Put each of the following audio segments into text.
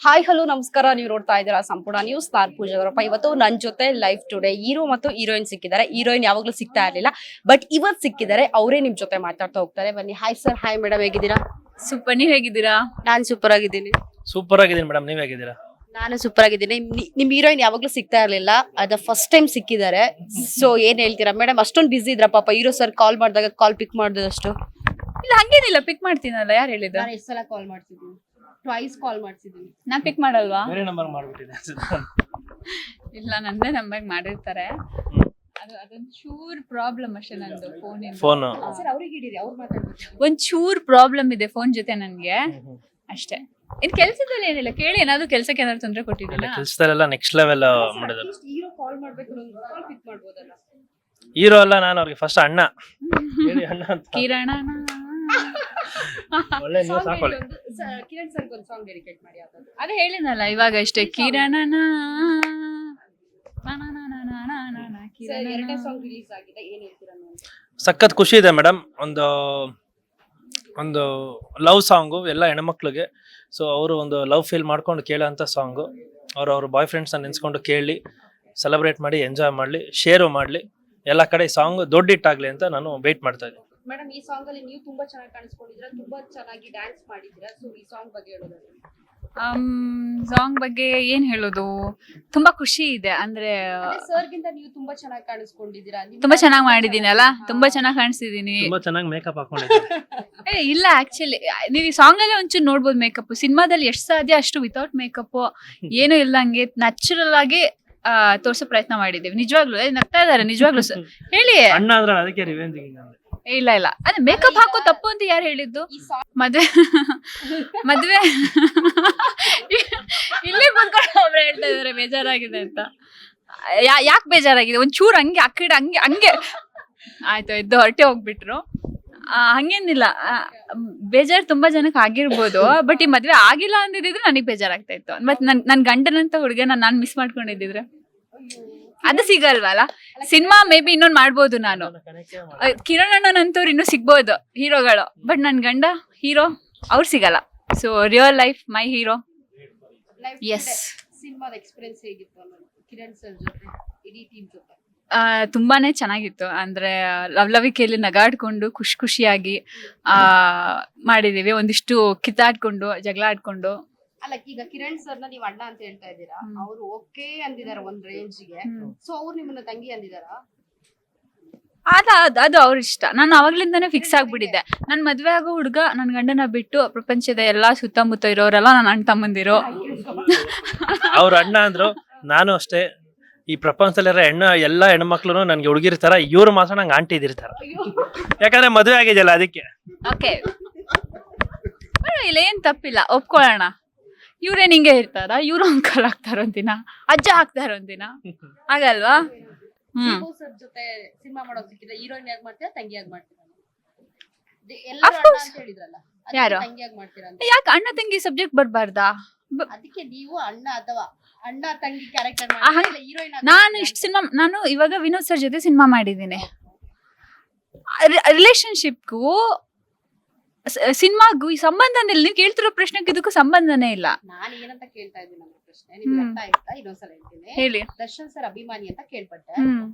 Hi hello ನಮಸ್ಕಾರ. ನೀವು ನೋಡ್ತಾ ಇದ್ದೀರಾ ಸಂಪೂರ್ಣ ನ್ಯೂಸ್. ನಾನು ಪೂಜಾ ಅವರಪ್ಪ. ಇವತ್ತು ನನ್ನ ಜೊತೆ ಲೈವ್ ಟುಡೇ ಹೀರೋ ಮತ್ತು ಹೀರೋಯಿನ್ ಸಿಕ್ಕಿದ್ದಾರೆ. ಹೀರೋಯಿನ್ ಯಾವಾಗ್ಲೂ ಸಿಗ್ತಾ ಇರ್ಲಿಲ್ಲ, ಬಟ್ ಇವತ್ತು ಸಿಕ್ಕಿದ್ದಾರೆ. ಅವರೇ ನಿಮ್ ಜೊತೆ ಮಾತಾಡ್ತಾ ಹೋಗ್ತಾರೆ. ಬನ್ನಿ. Hi sir. ಹಾಯ್ ಮೇಡಮ್, ಹೇಗಿದ್ದೀರಾ? ಸೂಪರ್, ನೀವ್ ಹೇಗಿದ್ದೀರಾ? ನಾನ್ ಸೂಪರ್ ಆಗಿದ್ದೀನಿ. ಸೂಪರ್ ಆಗಿದ್ದೀನಿ ಮೇಡಮ್, ನೀವ್ ಹೇಗಿದ್ದೀರಾ? ನಾನು ಸೂಪರ್ ಆಗಿದ್ದೀನಿ. ನಿಮ್ ಹೀರೋಯಿನ್ ಯಾವಾಗ್ಲೂ ಸಿಗ್ತಾ ಇರ್ಲಿಲ್ಲ, ಅದ ಫಸ್ಟ್ ಟೈಮ್ ಸಿಕ್ಕಿದ್ದಾರೆ. ಸೊ ಏನ್ ಹೇಳ್ತೀರಾ ಮೇಡಮ್? ಅಷ್ಟೊಂದು ಬಿಸಿ ಇದ್ರ ಪಾಪ. ಹೀರೋ ಸರ್ ಕಾಲ್ ಮಾಡಿದಾಗ ಕಾಲ್ ಪಿಕ್ ಮಾಡಿದಷ್ಟು. ಇಲ್ಲ ಹಂಗೇನಿಲ್ಲ, ಪಿಕ್ ಮಾಡ್ತೀನಲ್ಲ. ಯಾರು ಹೇಳಿದ್ರು? ನಾನು ಎಷ್ಟು ಸಲ ಕಾಲ್ ಮಾಡ್ತಿದ್ದೀನಿ? ಟ್ವೈಸ್ ಕಾಲ್ ಮಾಡ್ತಿದ್ದೀನಿ. ನಾನ್ ಪಿಕ್ ಮಾಡಲ್ವಾ? ಬೇರೆ ನಂಬರ್ ಮಾಡ್ಬಿಟ್ಟಿದೆ ಇಲ್ಲ, ನಂದೇ ನಂಬರ್ ಮಾಡಿರ್ತಾರೆ. ಅದೊಂದು ಚೂರ್ ಪ್ರಾಬ್ಲಮ್ ಅಷ್ಟೇ ನಂದು ಫೋನ್. ಸರ್ ಅವ್ರಿಗೆ ಹಿಡೀರಿ, ಅವ್ರು ಮಾತಾಡ್ಬೇಕು. ಒಂದ್ ಚೂರ್ ಪ್ರಾಬ್ಲಮ್ ಇದೆ ಫೋನ್ ಜೊತೆ ನನ್ಗೆ, ಅಷ್ಟೇ. ಇನ್ ಕೆಲ್ಸದಲ್ಲಿ ಏನಿಲ್ಲ, ಕೇಳಿ. ಏನಾದ್ರು ಕೆಲ್ಸಕ್ಕೆ ಏನಾದ್ರು ತೊಂದ್ರೆ ಕೊಟ್ಟಿದ್ದೀರಾ? ಕೆಲಸದಲ್ಲೆಲ್ಲ ನೆಕ್ಸ್ಟ್ ಲೆವೆಲ್ ಮಾಡಿದ್ರು. ಹೀರೋ ಕಾಲ್ ಮಾಡ್ಬೇಕು, ಕಾಲ್ ಪಿಕ್ ಮಾಡ್ಬೋದಲ್ಲ? ಹೀರೋ ಅಲ್ಲ, ನಾನು ಅವ್ರಿಗೆ ಫಸ್ಟ್ ಅಣ್ಣ ಹೇಳಿ, ಅಣ್ಣ ಅಂತ. ಕಿರಣ ಒಳ್ಳೆ ನ್ಯೂಸ್ ಹಾಕೊಳ್ಳಿ. ಕಿರಣ್ ಸರ್ ಒಂದು ಸಾಂಗ್ ಡೆಡಿಕೇಟ್ ಮಾಡಿ. ಅದೇ ಹೇಳಿದ್ನಲ್ಲ ಇವಾಗ ಅಷ್ಟೇ. ಕಿರಣ ಎರಡನೇ ಸಾಂಗ್ ರಿಲೀಸ್ ಆಗಿದೆ, ಏನ್ ಹೇಳ್ತೀರಾ? ಸಖತ್ ಖುಷಿ ಇದೆ ಮೇಡಮ್. ಒಂದು ಲವ್ ಸಾಂಗು ಎಲ್ಲ ಹೆಣ್ಮಕ್ಳಿಗೆ. ಸೊ ಅವರು ಒಂದು ಲವ್ ಫೀಲ್ ಮಾಡ್ಕೊಂಡು ಕೇಳೋಂಥ ಸಾಂಗು. ಅವ್ರ ಬಾಯ್ ಫ್ರೆಂಡ್ಸ್ನ ನೆನ್ಸ್ಕೊಂಡು ಕೇಳಿ, ಸೆಲೆಬ್ರೇಟ್ ಮಾಡಿ, ಎಂಜಾಯ್ ಮಾಡಲಿ, ಶೇರು ಮಾಡಲಿ, ಎಲ್ಲ ಕಡೆ ಸಾಂಗ್ ದೊಡ್ಡ ಹಿಟ್ಟಾಗಲಿ ಅಂತ ನಾನು ವೇಟ್ ಮಾಡ್ತಾ ಇದ್ದೀನಿ. ಮೇಡಮ್, ಈ ಸಾಂಗ್ ಅಲ್ಲಿ ನೀವು ತುಂಬಾ ಚೆನ್ನಾಗಿ ಕಾಣಿಸ್ಕೊಂಡಿದ್ದೀರಾ, ತುಂಬಾ ಚೆನ್ನಾಗಿ ಡ್ಯಾನ್ಸ್ ಮಾಡಿದ್ದೀರಾ. ಸೊ ಈ ಸಾಂಗ್ ಬಗ್ಗೆ ಹೇಳೋದಾದ್ರೆ? ಸಾಂಗ್ ಬಗ್ಗೆ ಏನ್ ಹೇಳೋದು, ತುಂಬಾ ಖುಷಿ ಇದೆ. ಅಂದ್ರೆ ಸರ್ ಗಿಂತ ನೀವು ತುಂಬಾ ಚೆನ್ನಾಗಿ ಕಾಣಿಸ್ಕೊಂಡಿದ್ದೀರಾ. ತುಂಬಾ ಚೆನ್ನಾಗಿ ಮಾಡಿದೀನಿ ಅಲ್ಲ, ತುಂಬಾ ಚೆನ್ನಾಗಿ ಕಾಣಿಸ್ತಿದೀನಿ. ತುಂಬಾ ಚೆನ್ನಾಗಿ ಮೇಕಪ್ ಹಾಕೊಂಡಿದ್ದೀನಿ. ಇಲ್ಲ, ಆಕ್ಚುಲಿ ನೀವು ಈ ಸಾಂಗ್ ಅಲ್ಲೇ ಒಂಚೂರು ನೋಡ್ಬೋದು ಮೇಕಪ್. ಸಿನಿಮಾದಲ್ಲಿ ಎಷ್ಟು ಸಾಧ್ಯ ಅಷ್ಟು ವಿತೌಟ್ ಮೇಕಪ್, ಏನು ಇಲ್ಲ, ಹಂಗೆ ನ್ಯಾಚುರಲ್ ಆಗಿ ತೋರ್ಸೋ ಪ್ರಯತ್ನ ಮಾಡಿದ್ದೀವಿ. ನಿಜವಾಗ್ಲು ನಗ್ತಾ ಇದಾರೆ, ನಿಜವಾಗ್ಲು ಸರ್. ಹೇಳಿ. ಅಣ್ಣ ಅಂದ್ರೆ ಅದಕ್ಕೆ ರಿವೆಂಜ್. ಇಲ್ಲ ಇಲ್ಲ, ಅದೇ ಮೇಕಪ್ ಹಾಕೋ ತಪ್ಪು ಅಂತ ಯಾರು ಹೇಳಿದ್ದು? ಮದ್ವೆ ಇಲ್ಲೇ ಬಂದ್ಕೊಂಡು ಒಬ್ರು ಹೇಳ್ತಾ ಇದಾರೆ ಬೇಜಾರಾಗಿದೆ ಅಂತ. ಯಾಕೆ ಬೇಜಾರಾಗಿದೆ? ಒಂಚೂರು ಹಂಗೆ ಆ ಕಡೆ ಹಂಗೆ ಆಯ್ತು, ಎದ್ದು ಹೊರಟೆ ಹೋಗ್ಬಿಟ್ರು. ಹಂಗೇನಿಲ್ಲ, ಬೇಜಾರು ತುಂಬಾ ಜನಕ್ಕೆ ಆಗಿರ್ಬೋದು. ಬಟ್ ಈ ಮದ್ವೆ ಆಗಿಲ್ಲ ಅಂದಿದ್ರೆ ನನಗೆ ಬೇಜಾರಾಗ್ತಾ ಇತ್ತು. ಮತ್ ನನ್ ಗಂಡನಂತ ಹುಡುಗನ ನಾನ್ ಮಿಸ್ ಮಾಡ್ಕೊಂಡಿದ್ದಿದ್ರೆ ಅದು ಸಿಗಲ್ವಲ್ಲ. ಸಿನಿಮಾ ಮೇ ಬಿ ಇನ್ನೊಂದು ಮಾಡ್ಬೋದು ನಾನು. ಕಿರಣ್ ಅಣ್ಣನಂತವ್ರು ಇನ್ನೂ ಸಿಗ್ಬೋದು ಹೀರೋಗಳು, ಬಟ್ ನನ್ ಗಂಡ ಹೀರೋ ಅವ್ರು ಸಿಗಲ್ಲ. So real life my hero. Yes. ಸಿನಿಮಾದ ಎಕ್ಸ್ಪೀರಿಯನ್ಸ್ ಹೇಗಿತ್ತು ಕಿರಣ್ ಸರ್ ಜೊತೆ, ಇಡೀ ಟೀಮ್ ಜೊತೆ? ತುಂಬಾನೇ ಚೆನ್ನಾಗಿತ್ತು. ಅಂದ್ರೆ ಲವಲವಿಕೆಯಲ್ಲಿ ನಗಾಡ್ಕೊಂಡು ಖುಷಿಯಾಗಿ ಮಾಡಿದೀವಿ. ಒಂದಿಷ್ಟು ಕಿತ್ತಾಡ್ಕೊಂಡು ಜಗಳ ಆಡ್ಕೊಂಡು. ಅಲ್ಲ, ಈಗ ಕಿರಣ್ ಸರ್ನ ನೀವ್ ಅಣ್ಣ ಅಂತ ಹೇಳ್ತಾ ಇದ್ದೀರಾ, ಅವ್ರು ಓಕೆ ಅಂದಿದಾರ ಒಂದ್ ರೇಂಜ್ಗೆ. ಸೊ ಅವ್ರು ನಿಮ್ಮನ್ನ ತಂಗಿ ಅಂದಿದಾರ? ಅದು ಅವ್ರ ಇಷ್ಟ. ನಾನು ಅವಾಗ್ಲಿಂದಾನೇ ಫಿಕ್ಸ್ ಆಗ್ಬಿಟ್ಟಿದ್ದೆ. ನನ್ ಮದ್ವೆ ಆಗೋ ಹುಡುಗ ನನ್ ಗಂಡನ ಬಿಟ್ಟು ಪ್ರಪಂಚದ ಎಲ್ಲಾ ಸುತ್ತಮುತ್ತ ಇರೋರೆಲ್ಲ ನನ್ನ ಅಣ್ಣ ತಮ್ಮಂದಿರೋ. ಅವ್ರ ಅಣ್ಣ ಅಂದ್ರು, ನಾನು ಅಷ್ಟೇ. ಈ ಪ್ರಪಂಚದಲ್ಲಿರೋ ಎಲ್ಲ ಹೆಣ್ಮಕ್ಳು ನನ್ಗೆ ಹುಡುಗಿರ್ತಾರ, ಇವ್ರು ಮಾತ್ರ ನಂಗೆ ಆಂಟಿ ಇದಿರ್ತಾರ. ಯಾಕಂದ್ರೆ ಮದುವೆ ಆಗಿದೆಯಲ್ಲ, ಅದಕ್ಕೆ. ಓಕೆ, ಇಲ್ಲ, ಏನ್ ತಪ್ಪಿಲ್ಲ, ಒಪ್ಕೊಳ್ಳೋಣ. ಇವ್ರೇನ್ ಹಿಂಗೆ ಇರ್ತಾರ? ಇವ್ರು ಅಂಕಲ್ ಆಗ್ತಾರ ಒಂದಿನ, ಅಜ್ಜ ಆಗ್ತಾರ ಒಂದಿನ, ಆಗಲ್ವಾ? ಸರ್ ಜೊತೆ ಸಿನಿಮಾ ಮಾಡೋಕ್ ಸಿಕ್ಕಿದ್ರೆ ಹೀರೋಯಿನ್ ಯಾಕೆ ಮಾಡ್ತೀರಾ, ತಂಗಿಯಾಗಿ ಮಾಡ್ತೀರಾ? ಹೇಳಿದ್ರಲ್ಲ, ಯಾರು ತಂಗಿಯಾಗಿ ಮಾಡ್ತೀರಾ ಅಂತ. ಯಾಕೆ ಅಣ್ಣ ತಂಗಿ ಸಬ್ಜೆಕ್ಟ್ ಬರ್ಬಾರ್ದಾ? ಅದಕ್ಕೆ ನೀವು ಅಣ್ಣ ಅಥವಾ ಅಣ್ಣ ತಂಗಿ ಕ್ಯಾರೆಕ್ಟರ್ ಹೀರೋಯಿನ್. ನಾನು ಇವಾಗ ವಿನೋದ್ ಸರ್ ಜೊತೆ ಸಿನಿಮಾ ಮಾಡಿದ್ದೀನಿ. ರಿಲೇಶನ್ಶಿಪ್ಗೂ ಸಿನಿಮಾಗೂ ಈ ಸಂಬಂಧನೇ ಇಲ್ಲ. ನೀವು ಕೇಳ್ತಿರೋ ಪ್ರಶ್ನೆಗೆ ಇದಕ್ಕೂ ಸಂಬಂಧನೇ ಇಲ್ಲ. ನಾನು ಏನಂತ ಕೇಳ್ತಾ ಇದ್ದೀನಿ ನನ್ನ ಪ್ರಶ್ನೆ, ನಿಮ್ಗೆ ಅರ್ಥ ಆಯ್ತಾ? ಇನ್ನೊಂದ್ಸಲ ಹೇಳ್ತೀನಿ. ಹೇಳಿ. ದರ್ಶನ್ ಸರ್ ಅಭಿಮಾನಿ ಅಂತ ಕೇಳ್ಪಟ್ಟೆ.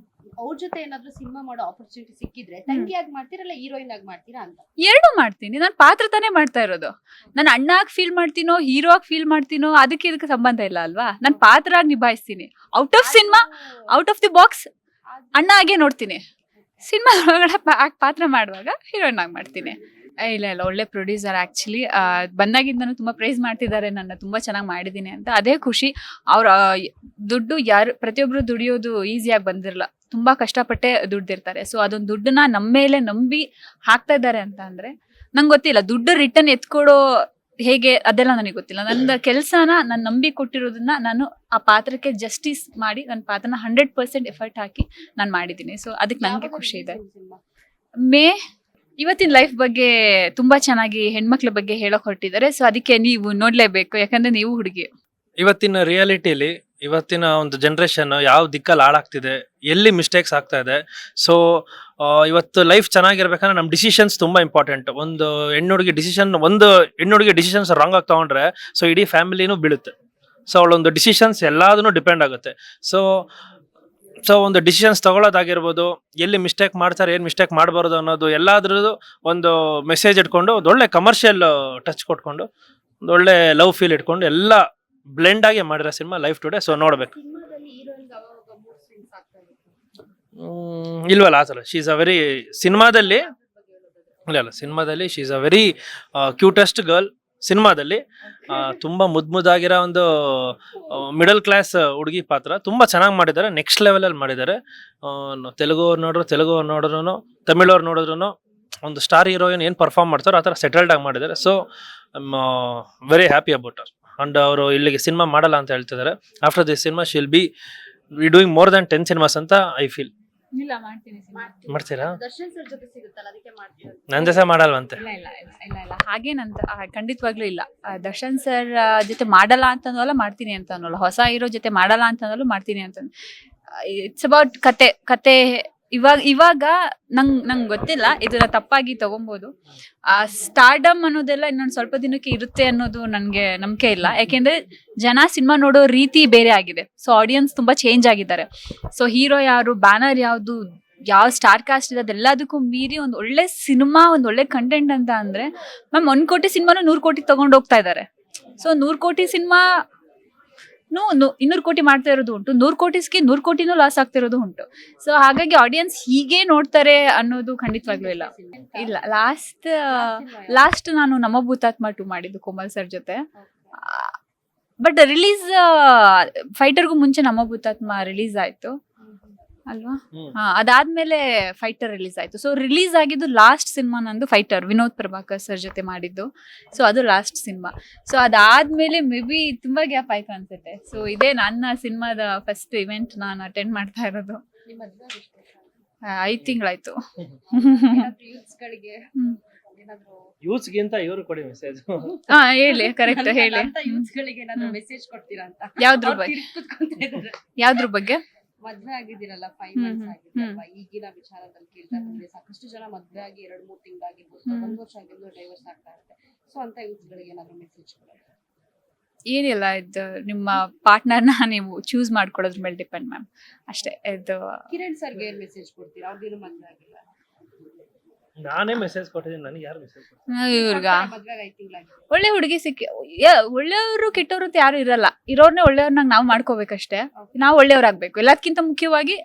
ಅವ್ರ ಜೊತೆ ಏನಾದ್ರು ಸಿನಿಮಾ ಮಾಡೋ ಆಪರ್ಚುನಿಟಿ ಸಿಕ್ಕಿದ್ರೆ ತಂಗಿಯಾಗಿ ಮಾಡ್ತೀರಲ್ಲ ಹೀರೋಯಿನ್ ಆಗಿ ಮಾಡ್ತೀರಾ ಅಂತ? ಎರಡು ಮಾಡ್ತೀನಿ. ನಾನು ಪಾತ್ರ ತಾನೇ ಮಾಡ್ತಾ ಇರೋದು. ನಾನು ಅಣ್ಣ ಆಗಿ ಫೀಲ್ ಮಾಡ್ತೀನೋ ಹೀರೋ ಆಗಿ ಫೀಲ್ ಮಾಡ್ತೀನೋ ಅದಕ್ಕೆ ಇದಕ್ಕೆ ಸಂಬಂಧ ಇಲ್ಲ ಅಲ್ವಾ. ನಾನು ಪಾತ್ರ ಆಗಿ ನಿಭಾಯಿಸ್ತೀನಿ. Out of cinema, out of the box ಅಣ್ಣ ಆಗೇ ನೋಡ್ತೀನಿ. ಸಿನಿಮಾ ಒಳಗಡೆ ಪಾತ್ರ ಮಾಡುವಾಗ ಹೀರೋಯಿನ್ ಆಗಿ ಮಾಡ್ತೀನಿ. ಇಲ್ಲ, ಒಳ್ಳೆ ಪ್ರೊಡ್ಯೂಸರ್. ಆಕ್ಚುಲಿ ಬಂದಾಗಿಂದನೂ ತುಂಬಾ ಪ್ರೈಸ್ ಮಾಡ್ತಿದ್ದಾರೆ ನನ್ನ, ತುಂಬಾ ಚೆನ್ನಾಗಿ ಮಾಡಿದೀನಿ ಅಂತ. ಅದೇ ಖುಷಿ. ಅವ್ರ ದುಡ್ಡು ಪ್ರತಿಯೊಬ್ರು ದುಡಿಯೋದು ಈಸಿಯಾಗಿ ಬಂದಿರಲ್ಲ, ತುಂಬಾ ಕಷ್ಟಪಟ್ಟೆ ದುಡ್ದಿರ್ತಾರೆ. ಸೊ ಅದೊಂದು ದುಡ್ಡನ್ನ ನಮ್ಮ ಮೇಲೆ ನಂಬಿ ಹಾಕ್ತಾ ಇದ್ದಾರೆ ಅಂತ ಅಂದ್ರೆ ನಂಗೆ ಗೊತ್ತಿಲ್ಲ. ದುಡ್ಡು ರಿಟರ್ನ್ ಎತ್ಕೊಡೋ ಹೇಗೆ ಅದೆಲ್ಲ ನನಗೆ ಗೊತ್ತಿಲ್ಲ. ನನ್ನ ಕೆಲಸನ ನಾನು ನಂಬಿ ಕೊಟ್ಟಿರೋದನ್ನ ನಾನು ಆ ಪಾತ್ರಕ್ಕೆ ಜಸ್ಟಿಸ್ ಮಾಡಿ ನನ್ನ ಪಾತ್ರನ 100% ಎಫರ್ಟ್ ಹಾಕಿ ನಾನು ಮಾಡಿದ್ದೀನಿ. ಸೊ ಅದಕ್ಕೆ ನನಗೆ ಖುಷಿ ಇದೆ. ಇವತ್ತಿನ ಲೈಫ್ ಬಗ್ಗೆ ತುಂಬಾ ಚೆನ್ನಾಗಿ ಹೆಣ್ಮಕ್ಳ ಬಗ್ಗೆ ಹೇಳಕ್ ಹೊರಟಿದ್ದಾರೆ. ಸೊ ಅದಕ್ಕೆ ನೀವು ನೋಡ್ಲೇಬೇಕು, ಯಾಕಂದ್ರೆ ನೀವು ಹುಡುಗಿ. ಇವತ್ತಿನ ರಿಯಾಲಿಟಿಲಿ ಇವತ್ತಿನ ಒಂದು ಜನ್ರೇಷನ್ ಯಾವ ದಿಕ್ಕಲ್ಲಿ ಹಾಳಾಗ್ತಿದೆ, ಎಲ್ಲಿ ಮಿಸ್ಟೇಕ್ಸ್ ಆಗ್ತಾ ಇದೆ. ಸೊ ಇವತ್ತು ಲೈಫ್ ಚೆನ್ನಾಗಿರ್ಬೇಕಂದ್ರೆ ನಮ್ಮ ಡಿಸಿಷನ್ಸ್ ತುಂಬಾ ಇಂಪಾರ್ಟೆಂಟ್. ಒಂದು ಹೆಣ್ಣುಡುಗಿ ಡಿಸಿಷನ್ಸ್ ರಾಂಗ್ ಆಗಿ ತಗೊಂಡ್ರೆ ಸೊ ಇಡೀ ಫ್ಯಾಮಿಲಿನೂ ಬೀಳುತ್ತೆ. ಸೊ ಅವಳೊಂದು ಡಿಸಿಷನ್ಸ್ ಎಲ್ಲದನ್ನು ಡಿಪೆಂಡ್ ಆಗುತ್ತೆ. ಸೊ ಒಂದು ಡಿಸಿಷನ್ಸ್ ತಗೊಳ್ಳೋದಾಗಿರ್ಬೋದು, ಎಲ್ಲಿ ಮಿಸ್ಟೇಕ್ ಮಾಡ್ತಾರೆ, ಏನು ಮಿಸ್ಟೇಕ್ ಮಾಡಬಾರ್ದು ಅನ್ನೋದು ಎಲ್ಲಾದ್ರದ್ದು ಒಂದು ಮೆಸೇಜ್ ಇಟ್ಕೊಂಡು, ಒಂದು ಒಳ್ಳೆ ಕಮರ್ಷಿಯಲ್ ಟಚ್ ಕೊಟ್ಕೊಂಡು, ಒಂದು ಒಳ್ಳೆ ಲವ್ ಫೀಲ್ ಇಟ್ಕೊಂಡು ಎಲ್ಲ ಬ್ಲೆಂಡ್ ಆಗಿ ಮಾಡಿರೋ ಸಿನಿಮಾ ಲೈಫ್ ಟುಡೇ. ಸೊ ನೋಡ್ಬೇಕು. ಇಲ್ವಲ್ಲ ಆ ಥರ ಶಿ ಇಸ್ ಅ ವೆರಿ ಸಿನಿಮಾದಲ್ಲಿ she is a very cutest girl. ಸಿನಿಮಾದಲ್ಲಿ ತುಂಬಾ ಮುದ್ದಾಗಿರೋ ಒಂದು ಮಿಡಲ್ ಕ್ಲಾಸ್ ಹುಡುಗಿ ಪಾತ್ರ ತುಂಬಾ ಚೆನ್ನಾಗಿ ಮಾಡಿದ್ದಾರೆ. ನೆಕ್ಸ್ಟ್ ಲೆವೆಲಲ್ಲಿ ಮಾಡಿದ್ದಾರೆ. ತೆಲುಗು ನೋಡಿದ್ರು ತಮಿಳವ್ರು ನೋಡಿದ್ರು ಒಂದು ಸ್ಟಾರ್ ಹೀರೋಯಿನ್ ಏನು ಪರ್ಫಾರ್ಮ್ ಮಾಡ್ತಾರೋ ಆ ಥರ ಸೆಟಲ್ಡ್ ಆಗಿ ಮಾಡಿದ್ದಾರೆ. So very happy about our. And ಅವರು ಇಲ್ಲಿಗೆ ಸಿನಿಮಾ ಮಾಡಲ್ಲ ಅಂತ ಹೇಳ್ತಿದ್ದಾರೆ. After this cinema she will be doing more than 10 cinemas ಅಂತ ಐ ಫೀಲ್. ಇಲ್ಲ ಮಾಡ್ತೀನಿ ಮಾಡ್ತೀರಾ? ದರ್ಶನ್ ಸರ್ ಜೊತೆ ಸಿಗುತ್ತಲ್ಲ, ಅದಕ್ಕೆ ಮಾಡ್ತೀರಾ? ನನ್ನ ಜೊತೆ ಮಾಡಲ್ವಂತೆ. ಇಲ್ಲ ಹಾಗೇನಂತ ಖಂಡಿತವಾಗ್ಲೂ ಇಲ್ಲ. ದರ್ಶನ್ ಸರ್ ಜೊತೆ ಮಾಡಲ್ಲ ಅಂತ ಅನ್ನೋಲ್ಲ, ಮಾಡ್ತೀನಿ ಅಂತ ಅನ್ನೋಲ್ಲ. ಹೊಸ ಹೀರೋ ಜೊತೆ ಮಾಡಲ್ಲ ಅಂತ ಅನ್ನೋಲ್ಲ, ಮಾಡ್ತೀನಿ ಅಂತ. ಇಟ್ಸ್ ಅಬೌಟ್ ಕತೆ. ಇವಾಗ ನಂಗೆ ಗೊತ್ತಿಲ್ಲ, ಇದನ್ನ ತಪ್ಪಾಗಿ ತಗೊಬೋದು. ಸ್ಟಾರ್ಡಮ್ ಅನ್ನೋದೆಲ್ಲ ಇನ್ನೊಂದು ಸ್ವಲ್ಪ ದಿನಕ್ಕೆ ಇರುತ್ತೆ ಅನ್ನೋದು ನನಗೆ ನಂಬಿಕೆ ಇಲ್ಲ. ಯಾಕೆಂದ್ರೆ ಜನ ಸಿನಿಮಾ ನೋಡೋ ರೀತಿ ಬೇರೆ ಆಗಿದೆ. ಸೊ ಆಡಿಯನ್ಸ್ ತುಂಬಾ ಚೇಂಜ್ ಆಗಿದ್ದಾರೆ. ಸೊ ಹೀರೋ ಯಾರು, ಬ್ಯಾನರ್ ಯಾವ್ದು, ಯಾವ ಸ್ಟಾರ್ ಕಾಸ್ಟ್ ಇದೆ, ಅದೆಲ್ಲದಕ್ಕೂ ಮೀರಿ ಒಂದು ಒಳ್ಳೆ ಸಿನಿಮಾ, ಒಂದು ಒಳ್ಳೆ ಕಂಟೆಂಟ್ ಅಂತ ಅಂದ್ರೆ ಮ್ಯಾಮ್ 1 ಕೋಟಿ ಸಿನಿಮಾನು 100 ಕೋಟಿ ತಗೊಂಡು ಹೋಗ್ತಾ ಇದ್ದಾರೆ. ಸೊ 100 ಕೋಟಿ ಸಿನಿಮಾ 200 ಕೋಟಿ ಮಾಡ್ತಾ ಇರೋದು ಉಂಟು, 100 ಕೋಟಿಸ್ಗೆ 100 ಕೋಟಿನೂ ಲಾಸ್ ಆಗ್ತಿರೋದು ಉಂಟು. ಸೊ ಹಾಗಾಗಿ ಆಡಿಯನ್ಸ್ ಹೀಗೆ ನೋಡ್ತಾರೆ ಅನ್ನೋದು ಖಂಡಿತವಾಗ್ಲೂ ಇಲ್ಲ. ಲಾಸ್ಟ್ ನಾನು ನಮ್ಮ ಭೂತಾತ್ಮ 2 ಮಾಡಿದ್ದು ಕೋಮಲ್ ಸರ್ ಜೊತೆ. ಬಟ್ ರಿಲೀಸ್ ಫೈಟರ್ಗೂ ಮುಂಚೆ ನಮ್ಮ ಭೂತಾತ್ಮ ರಿಲೀಸ್ ಆಯ್ತು ಅಲ್ವಾ? ಅದಾದ್ಮೇಲೆ ಫೈಟರ್ ರಿಲೀಸ್ ಆಯ್ತು. ಸೊ ರಿಲೀಸ್ ಆಗಿದ್ದು ಲಾಸ್ಟ್ ಸಿನಿಮಾ ನಂದು ಫೈಟರ್, ವಿನೋದ್ ಪ್ರಭಾಕರ್ ಸರ್ ಜೊತೆ ಮಾಡಿದ್ದು. ಸೊ ಅದು ಲಾಸ್ಟ್ ಸಿನಿಮಾ. ಸೊ ಅದಾದ್ಮೇಲೆ ಮೇ ಬಿ ತುಂಬಾ ಗ್ಯಾಪ್ ಆಯ್ತು ಅನ್ಸುತ್ತೆ. ಸೊ ಇದೇ ನನ್ನ ಸಿನಿಮಾದ ಫಸ್ಟ್ ಇವೆಂಟ್ ನಾನು ಅಟೆಂಡ್ ಮಾಡ್ತಾ ಇರೋದು. 5 ತಿಂಗಳಾಯ್ತು. ಯೂತ್ಸ್ಗಿಂತ ಇವರು ಕೊಡಿ ಮೆಸೇಜ್. ಹೇಳಿ, ಕರೆಕ್ಟ್ ಹೇಳಿ. ಮೆಸೇಜ್ ಕೊಡ್ತೀರಾ ಅಂತ? ಯಾವ್ದ್ರ ಬಗ್ಗೆ? ಮದ್ವೆ ಆಗಿದ್ದೀರಲ್ಲ, 5 ಮಂತ್ಸ್ ಆಗಿದ್ದಲ್ವಾ, ಈಗಿನ ವಿಚಾರದಲ್ಲಿ ಕೇಳ್ತಾ ಬಂದ್ರೆ ಸಾಕಷ್ಟು ಜನ ಮದ್ವೆ ಆಗಿ 2-3 ತಿಂಗಳಾಗಿರ್ಬೋದು, 1 ವರ್ಷ ಆಗಿದ್ದು ಡೈವರ್ಸ್ ಆಗ್ತಾ ಇರುತ್ತೆ. ಸೊ ಅಂತ ಯೂತ್ಸ್ಗಳಿಗೆ ಏನಾದ್ರು ಮೆಸೇಜ್ ಕೊಡೋದು? ಏನಿಲ್ಲ, ಇದು ನಿಮ್ಮ ಪಾರ್ಟ್ನರ್ನ ನೀವು ಚೂಸ್ ಮಾಡ್ಕೊಳ್ಳೋದ್ರ ಮೇಲೆ ಡಿಪೆಂಡ್ ಮ್ಯಾಮ್, ಅಷ್ಟೇ. ಇದು ಕಿರಣ್ ಸರ್ಗೆ ಏನ್ ಮೆಸೇಜ್ ಕೊಡ್ತೀರಾ? ಅವ್ರದ್ದೇನು ಮದ್ವೆ ಆಗಿಲ್ಲ. ನಾನೇ ಮೆಸೇಜ್ ಕೊಟ್ಟಿದ್ದೀನಿ, ನನಗೆ ಯಾರು ಮೆಸೇಜ್ ಇವ್ರಿಗ ಮದ್ವೆ 5 ತಿಂಗಳಾಗಿ ಒಳ್ಳೆ ಹುಡುಗಿ ಸಿಕ್ಕಿ, ಒಳ್ಳೆಯವರು ಕೆಟ್ಟವರು ಅಂತ ಯಾರು ಇರಲ್ಲ. ಇರೋರ್ನೇ ಒಳ್ಳೆಯವ್ರನ್ನ ನಾವು ಮಾಡ್ಕೋಬೇಕಷ್ಟೇ. ನಾವು ಒಳ್ಳೆಯವ್ರಾಗ್ಬೇಕು. ಎಲ್ಲದಕ್ಕಿಂತ ಮುಖ್ಯವಾಗಿ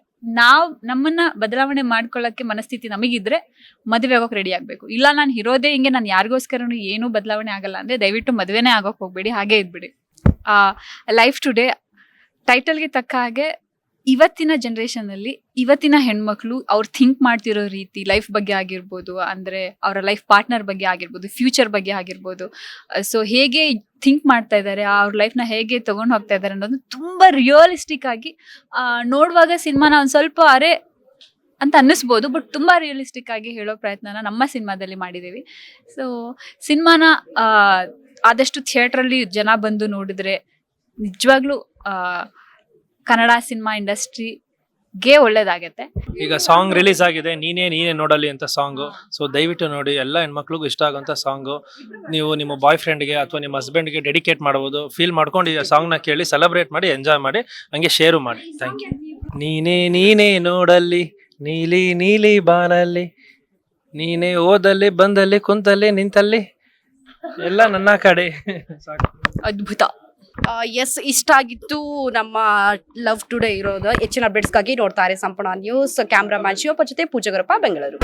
ನಮ್ಮನ್ನ ಬದಲಾವಣೆ ಮಾಡ್ಕೊಳ್ಳಕ್ಕೆ ಮನಸ್ಥಿತಿ ನಮಗಿದ್ರೆ ಮದುವೆ ಆಗೋಕ್ ರೆಡಿ ಆಗ್ಬೇಕು. ಇಲ್ಲ ನಾನು ಇರೋದೇ ಹಿಂಗೆ, ನಾನು ಯಾರಿಗೋಸ್ಕರನು ಏನೂ ಬದಲಾವಣೆ ಆಗಲ್ಲ ಅಂದ್ರೆ ದಯವಿಟ್ಟು ಮದುವೆನೇ ಆಗೋಕ್ ಹೋಗ್ಬೇಡಿ, ಹಾಗೆ ಇದ್ಬಿಡಿ. ಲೈಫ್ ಟುಡೇ ಟೈಟಲ್ಗೆ ತಕ್ಕ ಹಾಗೆ ಇವತ್ತಿನ ಜನರೇಷನ್ ಅಲ್ಲಿ ಇವತ್ತಿನ ಹೆಣ್ಮಕ್ಳು ಅವ್ರು ಥಿಂಕ್ ಮಾಡ್ತಿರೋ ರೀತಿ, ಲೈಫ್ ಬಗ್ಗೆ ಆಗಿರ್ಬೋದು, ಅಂದ್ರೆ ಅವರ ಲೈಫ್ ಪಾರ್ಟ್ನರ್ ಬಗ್ಗೆ ಆಗಿರ್ಬೋದು, ಫ್ಯೂಚರ್ ಬಗ್ಗೆ ಆಗಿರ್ಬೋದು, ಸೊ ಹೇಗೆ ಥಿಂಕ್ ಮಾಡ್ತಾ ಇದ್ದಾರೆ, ಅವ್ರ ಲೈಫ್ನ ಹೇಗೆ ತಗೊಂಡು ಹೋಗ್ತಾ ಇದ್ದಾರೆ ಅನ್ನೋದು ತುಂಬಾ ರಿಯಲಿಸ್ಟಿಕ್ ಆಗಿ ನೋಡುವಾಗ ಸಿನಿಮಾನ ಒಂದ್ ಸ್ವಲ್ಪ ಅರೆ ಅಂತ ಅನ್ನಿಸ್ಬೋದು, ಬಟ್ ತುಂಬಾ ರಿಯಲಿಸ್ಟಿಕ್ ಆಗಿ ಹೇಳೋ ಪ್ರಯತ್ನನ ನಮ್ಮ ಸಿನಿಮಾದಲ್ಲಿ ಮಾಡಿದ್ದೀವಿ. ಸೊ ಸಿನಿಮಾನ ಆದಷ್ಟು ಥಿಯೇಟ್ರಲ್ಲಿ ಜನ ಬಂದು ನೋಡಿದ್ರೆ ನಿಜವಾಗ್ಲೂ ಕನ್ನಡ ಸಿನಿಮಾ ಇಂಡಸ್ಟ್ರಿಗೆ ಒಳ್ಳೇದಾಗತ್ತೆ. ಈಗ ಸಾಂಗ್ ರಿಲೀಸ್ ಆಗಿದೆ, ನೀನೇ ನೋಡಲಿ ಅಂತ ಸಾಂಗು. ಸೊ ದಯವಿಟ್ಟು ನೋಡಿ, ಎಲ್ಲ ಹೆಣ್ಮಕ್ಳಿಗೂ ಇಷ್ಟ ಆಗೋಂಥ ಸಾಂಗು. ನೀವು ನಿಮ್ಮ ಬಾಯ್ ಫ್ರೆಂಡ್ಗೆ ಅಥವಾ ನಿಮ್ಮ ಹಸ್ಬೆಂಡ್ಗೆ ಡೆಡಿಕೇಟ್ ಮಾಡ್ಬೋದು. ಫೀಲ್ ಮಾಡ್ಕೊಂಡು ಈ ಸಾಂಗ್ನ ಕೇಳಿ ಸೆಲೆಬ್ರೇಟ್ ಮಾಡಿ, ಎಂಜಾಯ್ ಮಾಡಿ, ಹಂಗೆ ಶೇರು ಮಾಡಿ. Thank you. ನೀನೇ ನೋಡಲ್ಲಿ, ನೀಲಿ ಬಾನಲ್ಲಿ, ನೀನೇ ಓದಲ್ಲಿ ಬಂದಲ್ಲಿ ಕುಂತಲ್ಲಿ ನಿಂತಲ್ಲಿ ಎಲ್ಲ ನನ್ನ ಕಡೆ. ಅದ್ಭುತ. ಎಸ್, ಇಷ್ಟ ಆಗಿತ್ತು ನಮ್ಮ ಲವ್ ಟುಡೇ ಇರೋದು. ಹೆಚ್ಚಿನ ಅಪ್ಡೇಟ್ಸ್ಗಾಗಿ ನೋಡ್ತಾರೆ ಸಂಪೂರ್ಣ ನ್ಯೂಸ್. ಕ್ಯಾಮ್ರಾಮನ್ ಶಿವಪ್ಪ ಜೊತೆ ಪೂಜಾಗರಪ್ಪ, ಬೆಂಗಳೂರು.